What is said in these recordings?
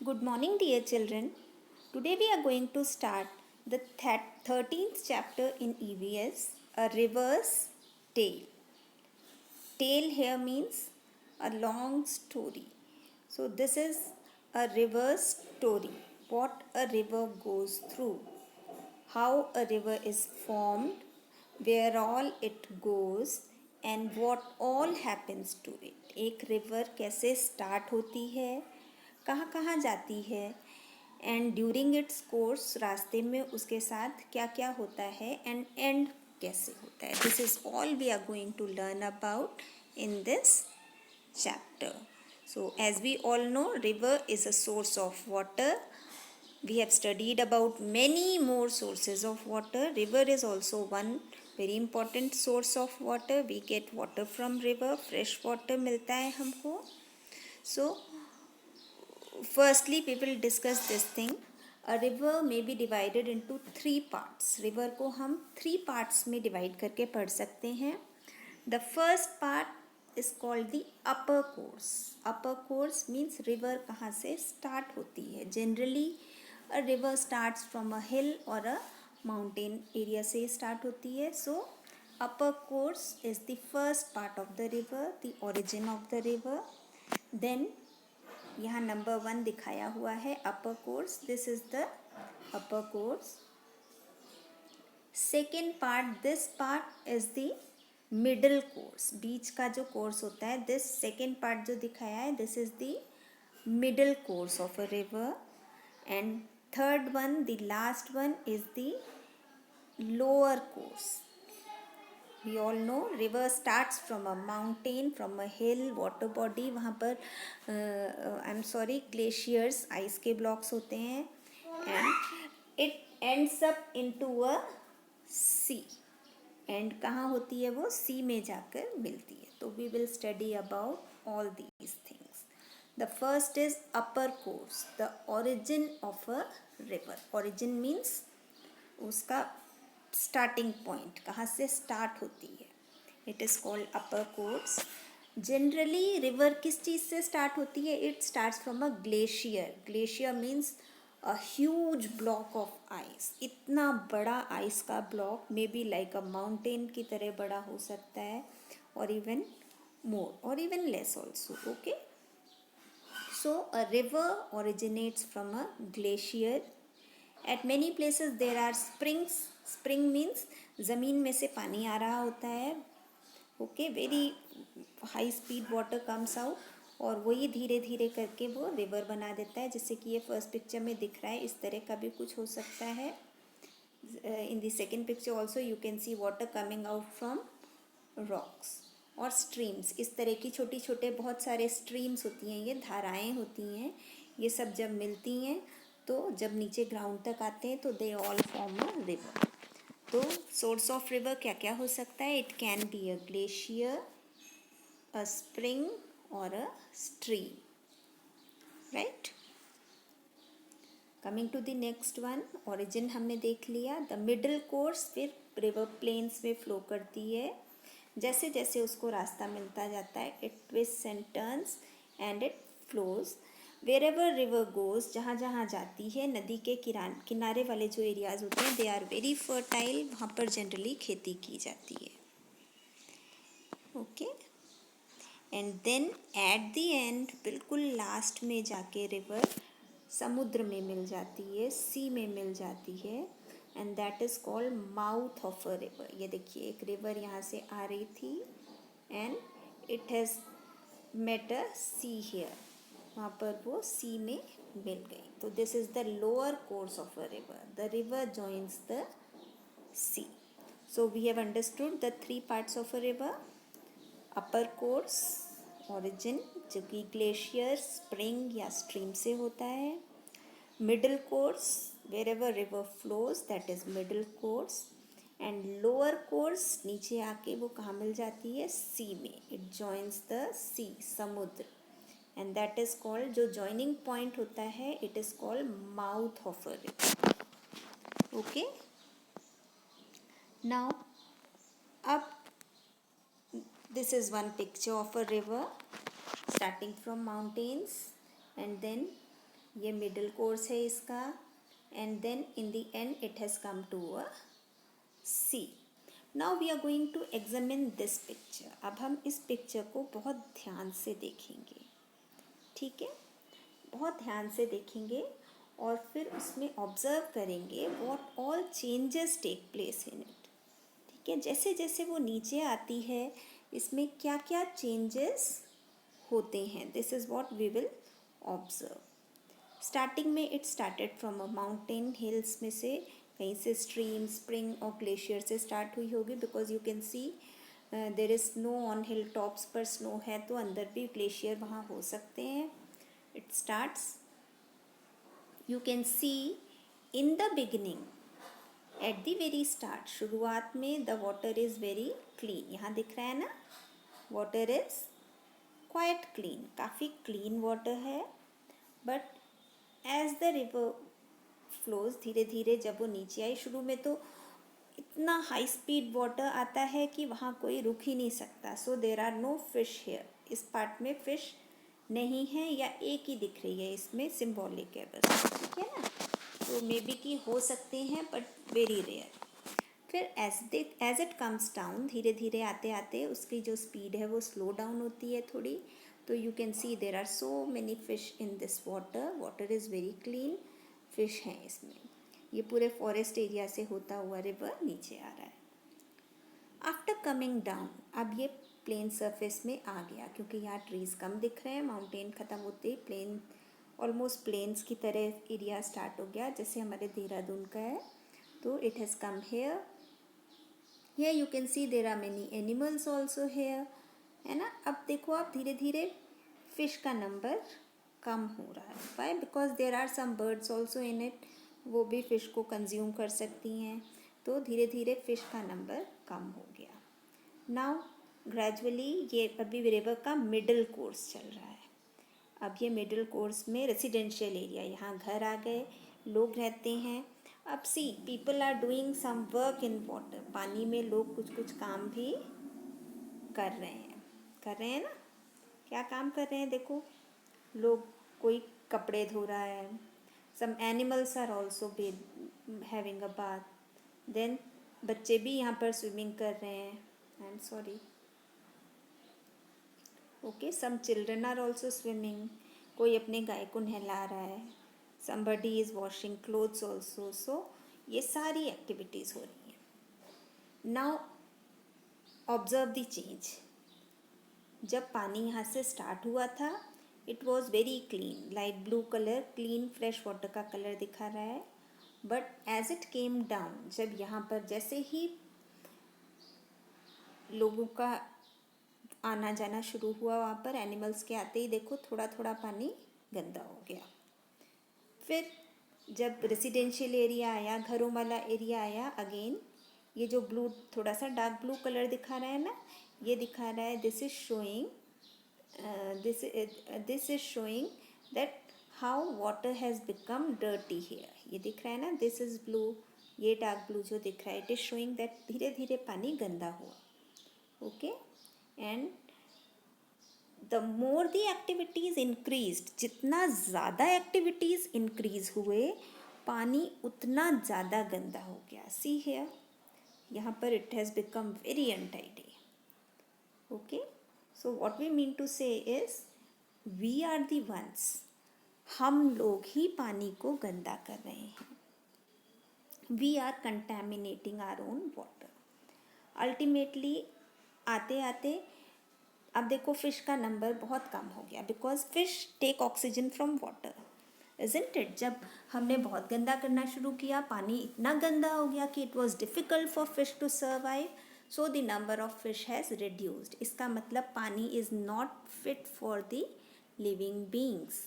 Good morning, dear children. Today we are going to start the 13th chapter in EVS, A River's Tale. Tale here means a long story. So, this is a river's story. What a river goes through, how a river is formed, where all it goes, and what all happens to it. एक river कैसे start होती है, कहाँ कहाँ जाती है, and during its course रास्ते में उसके साथ क्या क्या होता है, एंड एंड कैसे होता है. This is all we are going to learn about in this chapter. So, as we all know, river is a source of water. We have studied about many more sources of water. River is also one very important source of water. We get water from river. Fresh water मिलता है हमको. So, firstly, we will discuss this thing. A river may be divided into 3 parts. River को हम 3 parts में divide करके पढ़ सकते हैं. The first part is called the upper course. Upper course means river कहाँ से start होती है. Generally, a river starts from a hill or a mountain area से start होती है. So, upper course is the first part of the river, the origin of the river. Then, यहाँ number 1 दिखाया हुआ है upper course. This is the upper course. Second part, this part is the middle course. बीच का जो course होता है, this second part जो दिखाया है, this is the middle course of a river. And third one, the last one is the lower course. We all know river starts from a mountain, from a hill, water body. वहाँ पर I am sorry, glaciers, ice के blocks होते हैं. And it ends up into a sea. And कहाँ होती है वो? Sea में जाकर मिलती है. तो we will study about all these things. The first is upper course, the origin of a river. Origin means उसका स्टार्टिंग पॉइंट, कहाँ से स्टार्ट होती है. It is called upper course. Generally river किस चीज़ से स्टार्ट होती है? It starts from a glacier. Glacier means a huge block of ice. इतना बड़ा आइस का block, may be like a mountain की तरह बड़ा हो सकता है, और इवन मोर और even less also. Okay, so a river originates from a glacier. At many places there are springs. Spring means ज़मीन में से पानी आ रहा होता है. Okay, very high speed water comes out, और वही धीरे धीरे करके वो रिवर बना देता है. जैसे कि ये फर्स्ट पिक्चर में दिख रहा है, इस तरह का भी कुछ हो सकता है. In the second picture also you can C water coming out from rocks और स्ट्रीम्स. इस तरह की छोटी छोटे बहुत सारे स्ट्रीम्स होती हैं, ये धाराएं होती हैं. ये सब जब मिलती हैं तो जब नीचे ग्राउंड तक आते हैं तो they all form a river. तो सोर्स ऑफ रिवर क्या क्या हो सकता है? It can be a glacier, a spring or a stream, right? Coming to the next one, origin हमने देख लिया. The middle course फिर river plains में flow करती है. जैसे जैसे उसको रास्ता मिलता जाता है, it twists and turns and it flows. Wherever river goes, जहाँ जहाँ जाती है, नदी के किनारे वाले जो एरियाज होते हैं, they are very fertile. वहाँ पर जनरली खेती की जाती है. Okay? And then at the end, बिल्कुल लास्ट में जाके रिवर समुद्र में मिल जाती है, सी में मिल जाती है. And that is called mouth of a river. ये देखिए, एक रिवर यहाँ से आ रही थी and it has met a sea here. वहाँ पर वो सी में मिल गई. तो this is the lower course of a river. The river joins the sea. So we have understood the 3 parts of a river. Upper course, origin, जो कि glacier, spring या स्ट्रीम से होता है. Middle course, wherever river flows, that is middle course. And lower course, नीचे आके वो कहाँ मिल जाती है? सी में. इट जॉइंस द सी, समुद्र. एंड दैट इज कॉल्ड, जो जॉइनिंग पॉइंट होता है, it is called mouth of a river. Okay, now अब this is one picture of a river starting from mountains, and then ये मिडिल कोर्स है इसका, and then in the end it has come to a sea. Now we are going to examine this picture. अब हम इस picture को बहुत ध्यान से देखेंगे, ठीक है, बहुत ध्यान से देखेंगे और फिर उसमें ऑब्जर्व करेंगे what all changes take place in it. ठीक है, जैसे जैसे वो नीचे आती है इसमें क्या क्या चेंजेस होते हैं, this is what we will observe. Starting में it started from a mountain, hills में से कहीं से स्ट्रीम, स्प्रिंग और ग्लेशियर से स्टार्ट हुई होगी, because you can see there is snow on hill tops, पर स्नो है तो अंदर भी ग्लेशियर वहाँ हो सकते हैं. It starts, you can see in the beginning, at the very start, शुरुआत में the water is very clean. यहाँ दिख रहा है ना, वाटर इज़ क्वाइट क्लीन, काफ़ी क्लीन वाटर है. But as the river flows, धीरे धीरे जब वो नीचे आई, शुरू में तो इतना हाई स्पीड वाटर आता है कि वहाँ कोई रुक ही नहीं सकता. So there are no fish here, इस पार्ट में फिश नहीं है या एक ही दिख रही है, इसमें सिम्बॉलिक है बस, ठीक है ना. तो मे बी कि हो सकते हैं बट वेरी रेयर. फिर एज इट कम्स डाउन, धीरे धीरे आते आते उसकी जो स्पीड है वो स्लो डाउन होती है थोड़ी. तो you can see there are so many fish in this water, water is very clean, fish हैं इसमें. ये पूरे फॉरेस्ट एरिया से होता हुआ रिवर नीचे आ रहा है. आफ्टर कमिंग डाउन, अब ये प्लेन सरफेस में आ गया, क्योंकि यहाँ ट्रीज़ कम दिख रहे हैं, माउंटेन ख़त्म होते ही प्लेन, ऑलमोस्ट प्लेन्स की तरह एरिया स्टार्ट हो गया, जैसे हमारे देहरादून का है. तो it has come hair. Here you can see there are many animals also here, है ना. अब देखो आप धीरे धीरे फिश का नंबर कम हो रहा है. Why? Because there are some birds also in it, वो भी फिश को कंज्यूम कर सकती हैं. तो धीरे धीरे फिश का नंबर कम हो गया. नाउ ग्रेजुअली ये अभी रिवर का मिडिल कोर्स चल रहा है. अब ये मिडिल कोर्स में रेसिडेंशियल एरिया, यहाँ घर आ गए, लोग रहते हैं. अब see people are doing some work in water, पानी में लोग कुछ कुछ काम भी कर रहे हैं ना. क्या काम कर रहे हैं देखो, लोग, कोई कपड़े धो रहा है, some animals are also having a bath. Then बच्चे भी यहाँ पर स्विमिंग कर रहे हैं. I am sorry, okay, some children are also swimming, कोई अपने गाय को नहला रहा है. somebody is washing clothes also. So ये सारी एक्टिविटीज़ हो रही हैं. Now observe the change. जब पानी यहाँ से स्टार्ट हुआ था it was very clean, light blue colour, clean fresh water का कलर दिखा रहा है. But as it came down, जब यहाँ पर जैसे ही लोगों का आना जाना शुरू हुआ, वहाँ पर एनिमल्स के आते ही देखो थोड़ा थोड़ा पानी गंदा हो गया. फिर जब रेसिडेंशियल एरिया आया, घरों वाला एरिया आया, अगेन ये जो ब्लू, थोड़ा सा डार्क ब्लू कलर दिखा रहा है ना, ये दिखा रहा है this is showing that how water has become dirty here. ये दिख रहा है ना, दिस इज़ ब्लू, ये डार्क ब्लू जो दिख रहा है, इट इज़ शोइंग दैट धीरे धीरे पानी गंदा हुआ. Okay, and the more the activities increased, जितना ज़्यादा एक्टिविटीज़ इंक्रीज हुए पानी उतना ज़्यादा गंदा हो गया. सी हेयर, यहाँ पर it has become very untidy. Okay, so what we mean to say is we are the ones, हम लोग ही पानी को गंदा कर रहे हैं. We are contaminating our own water. Ultimately आते आते अब देखो फिश का नंबर बहुत कम हो गया, because fish take oxygen from water, isn't it. जब हमने बहुत गंदा करना शुरू किया, पानी इतना गंदा हो गया कि it was difficult for fish to survive. So the number of fish has reduced. इसका मतलब पानी is not fit for the living beings.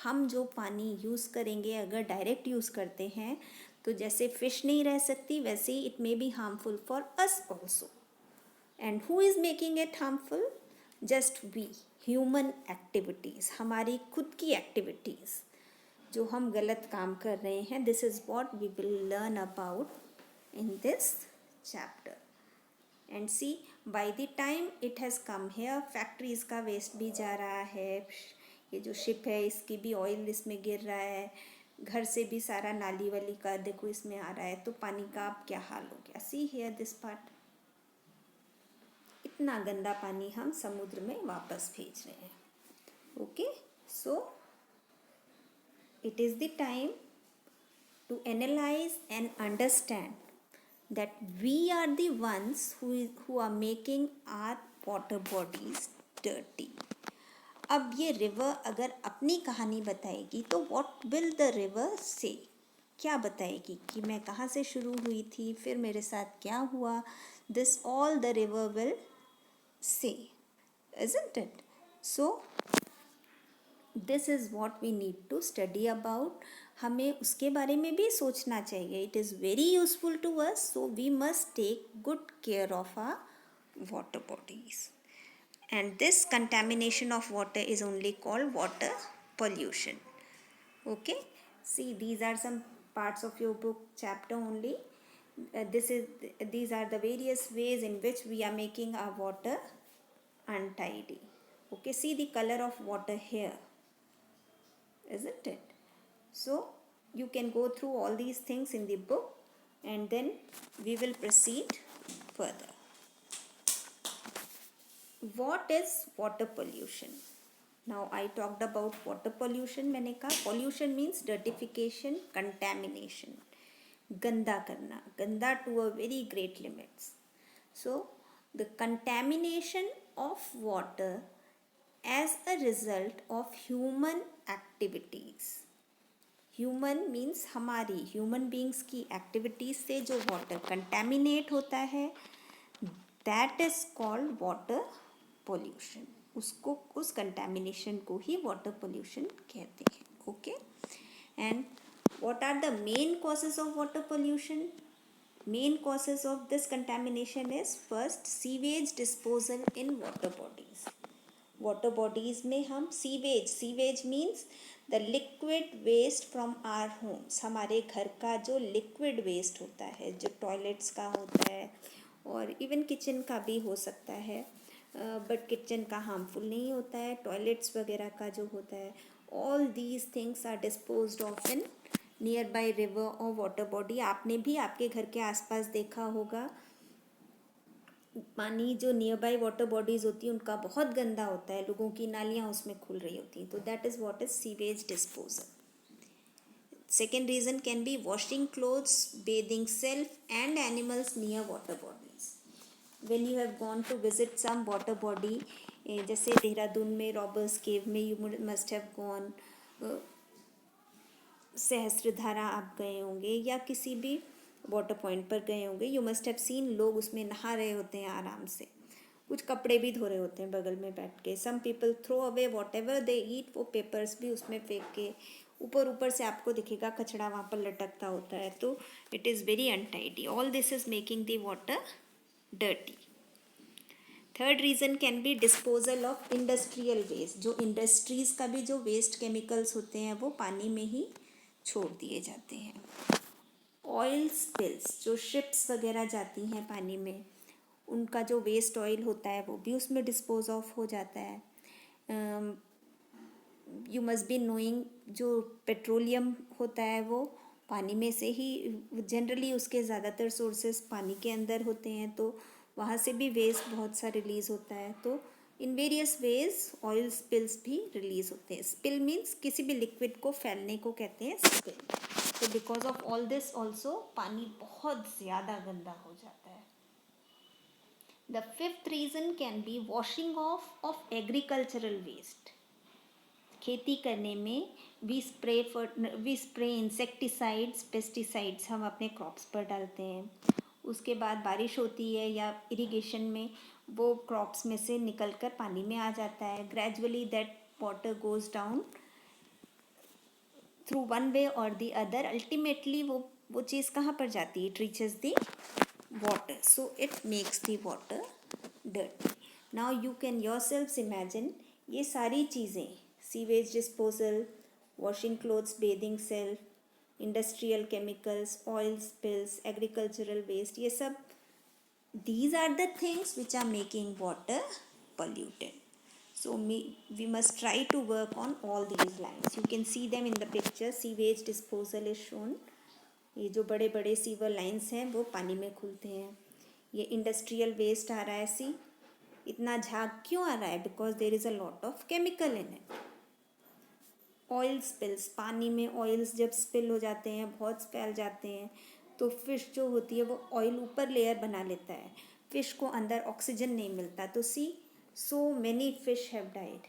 हम जो पानी यूज़ करेंगे, अगर डायरेक्ट यूज़ करते हैं तो जैसे फिश नहीं रह सकती, वैसे ही it may be harmful for us also. And who is making it harmful? Just we, human activities, हमारी खुद की एक्टिविटीज़ जो हम गलत काम कर रहे हैं. This is what we will learn about in this chapter. And see by the time it has come here, factories का वेस्ट भी जा रहा है, ये जो शिप है इसकी भी ऑयल इसमें गिर रहा है, घर से भी सारा नाली वाली का देखो इसमें आ रहा है, तो पानी का अब क्या हाल हो गया। सी हियर दिस पार्ट, इतना गंदा पानी हम समुद्र में वापस भेज रहे हैं। Okay, so it is the time to analyze and understand that we are the ones who are making our water bodies dirty. अब ये रिवर अगर अपनी कहानी बताएगी तो what will the river say? क्या बताएगी कि मैं कहाँ से शुरू हुई थी, फिर मेरे साथ क्या हुआ. This all the river will say, isn't it? So this is what we need to study about. हमें उसके बारे में भी सोचना चाहिए. It is very useful to us, so we must take good care of our water bodies. And this contamination of water is only called water pollution. Okay, see these are some parts of your book chapter only. These are the various ways in which we are making our water untidy. Okay, see the color of water here, isn't it? So you can go through all these things in the book and then we will proceed further. What is water pollution? Now I talked about water pollution. मैंने कहा pollution means dirtification, contamination, गंदा करना, गंदा to a very great limits. So the contamination of water as a result of human activities. Human means हमारी human beings की activities से जो water contaminate होता है, that is called water pollution. उसको, उस कंटेमिनेशन को ही वाटर पोल्यूशन कहते हैं. Okay, and what are the main causes of water pollution? Main causes of this contamination is first sewage disposal in water bodies. Water bodies में हम sewage means the liquid waste from our homes. हमारे घर का जो liquid waste होता है, जो toilets का होता है और इवन किचन का भी हो सकता है, बट किचन का हार्मफुल नहीं होता है, टॉयलेट्स वगैरह का जो होता है, all these things are disposed of in nearby river और वाटर बॉडी. आपने भी आपके घर के आसपास देखा होगा पानी जो नियर बाई वाटर बॉडीज़ होती हैं उनका बहुत गंदा होता है, लोगों की नालियाँ उसमें खुल रही होती हैं. तो that is what is sewage disposal. Second reason can be washing clothes, bathing self and animals near water bodies. When you have gone to visit some water body, जैसे देहरादून में रॉबर्स केव में you must have gone, Sahastradhara आप गए होंगे या किसी भी water point पर गए होंगे, यू मस्ट हैव सीन लोग उसमें नहा रहे होते हैं आराम से, कुछ कपड़े भी धो रहे होते हैं बगल में बैठ के. Some people throw away whatever they eat, वो पेपर्स भी उसमें फेंक के, ऊपर से आपको दिखेगा कचड़ा वहाँ पर लटकता होता है. तो it is very untidy. All this is making the water dirty. Third reason can be disposal of industrial waste. जो इंडस्ट्रीज़ का भी जो वेस्ट केमिकल्स होते हैं वो पानी में ही छोड़ दिए जाते हैं. ऑयल स्पिल्स, जो शिप्स वगैरह जाती हैं पानी में, उनका जो वेस्ट ऑयल होता है वो भी उसमें डिस्पोज ऑफ हो जाता है. यू मस्ट बी नोइंग, जो पेट्रोलियम होता है वो पानी में से ही, जनरली उसके ज़्यादातर सोर्सेस पानी के अंदर होते हैं, तो वहाँ से भी वेस्ट बहुत सा रिलीज़ होता है. तो in various ways oil spills भी रिलीज़ होते हैं. स्पिल मीन्स किसी भी लिक्विड को फैलने को कहते हैं स्पिल. तो because of all this also पानी बहुत ज़्यादा गंदा हो जाता है. The fifth reason can be washing of agricultural waste. खेती करने में वी स्प्रे इंसेक्टिसाइड्स, पेस्टिसाइड्स हम अपने क्रॉप्स पर डालते हैं. उसके बाद बारिश होती है या इरिगेशन में वो क्रॉप्स में से निकल कर पानी में आ जाता है. Gradually that water goes down through one way और दी अदर. अल्टीमेटली वो चीज़ कहाँ पर जाती है? It reaches the water, so it makes the water dirty. Now you can yourself imagine ये सारी चीज़ें, sewage disposal, washing clothes, bathing self, industrial chemicals, oil spills, agricultural waste, ये सब, these are the things which are making water polluted. So we must try to work on all these lines. You can see them in the picture. Sewage disposal is shown. ये जो बड़े बड़े sewer lines हैं वो पानी में खुलते हैं. ये इंडस्ट्रियल वेस्ट आ रहा है. सी इतना झाग क्यों आ रहा है? Because there is a lot of chemical in it. Oil spills, पानी में ऑयल्स जब स्पिल हो जाते हैं, बहुत फैल जाते हैं, तो फिश जो होती है वो ऑयल ऊपर लेयर बना लेता है. फिश को अंदर ऑक्सीजन नहीं मिलता. तो सी so many fish have died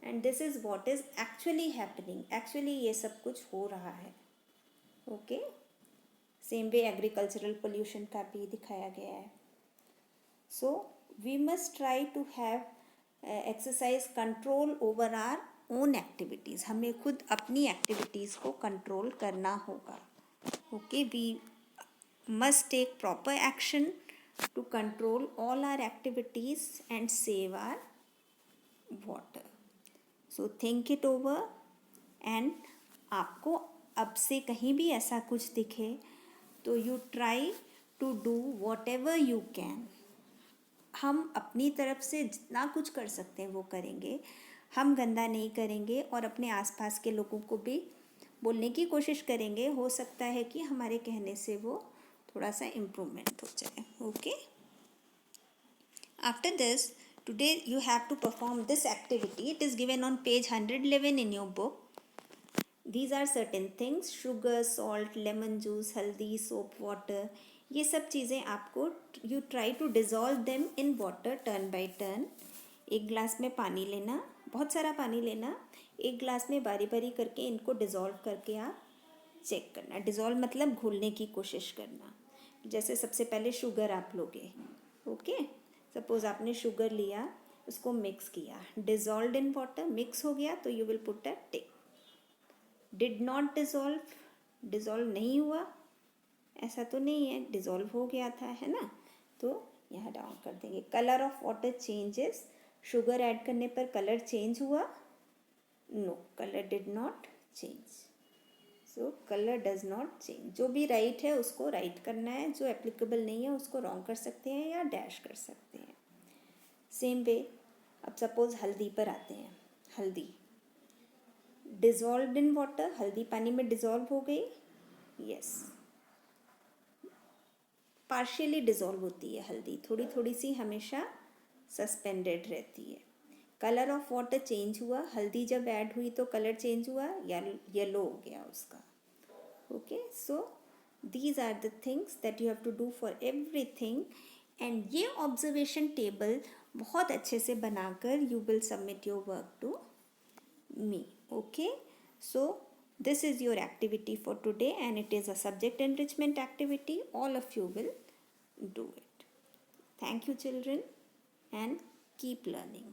and this is what is actually happening. Actually ये सब कुछ हो रहा है. Okay. Same way agricultural pollution का भी दिखाया गया है. So we must try to have exercise control over our own activities. हमें खुद अपनी एक्टिविटीज़ को कंट्रोल करना होगा. Okay. We must take proper action to control all our activities and save our water. So think it over and आपको अब से कहीं भी ऐसा कुछ दिखे तो you try to do whatever you can. हम अपनी तरफ से जितना कुछ कर सकते हैं वो करेंगे. हम गंदा नहीं करेंगे और अपने आसपास के लोगों को भी बोलने की कोशिश करेंगे. हो सकता है कि हमारे कहने से वो थोड़ा सा इम्प्रूवमेंट हो जाए. Okay. After this today you have to perform this activity. It is given on page 111 in your book. These are certain things: sugar, salt, lemon juice, हल्दी, soap, water. ये सब चीज़ें आपको you try to dissolve them in water turn by turn. एक glass में पानी लेना, बहुत सारा पानी लेना. एक ग्लास में बारी बारी करके इनको डिज़ोल्व करके आप चेक करना. डिज़ोल्व मतलब घोलने की कोशिश करना. जैसे सबसे पहले शुगर आप लोगे. ओके. सपोज आपने शुगर लिया, उसको मिक्स किया, डिज़ोल्व इन वाटर, मिक्स हो गया तो you will put a tick. Did not dissolve, dissolve नहीं हुआ, ऐसा तो नहीं है, डिज़ोल्व हो गया था, है ना. तो यहाँ डाउन कर देंगे. Colour of water changes. Sugar add करने पर कलर चेंज हुआ? No, colour did not change. So colour does not change. जो भी राइट है उसको राइट करना है, जो एप्लीकेबल नहीं है उसको रॉन्ग कर सकते हैं या डैश कर सकते हैं. सेम वे अब सपोज हल्दी पर आते हैं. हल्दी डिज़ोल्व इन वाटर, हल्दी पानी में डिज़ोल्व हो गई. यस, पार्शियली डिज़ोल्व होती है हल्दी, थोड़ी थोड़ी सी हमेशा सस्पेंडेड रहती है. कलर ऑफ वाटर चेंज हुआ, हल्दी जब ऐड हुई तो कलर चेंज हुआ या येलो हो गया उसका. Okay. So these are the things that you have to do for everything. And ये ऑब्जर्वेशन टेबल बहुत अच्छे से बनाकर you will submit your work to me. Okay. So this is your activity for today and it is a subject enrichment activity. All of you will do it. Thank you children and keep learning.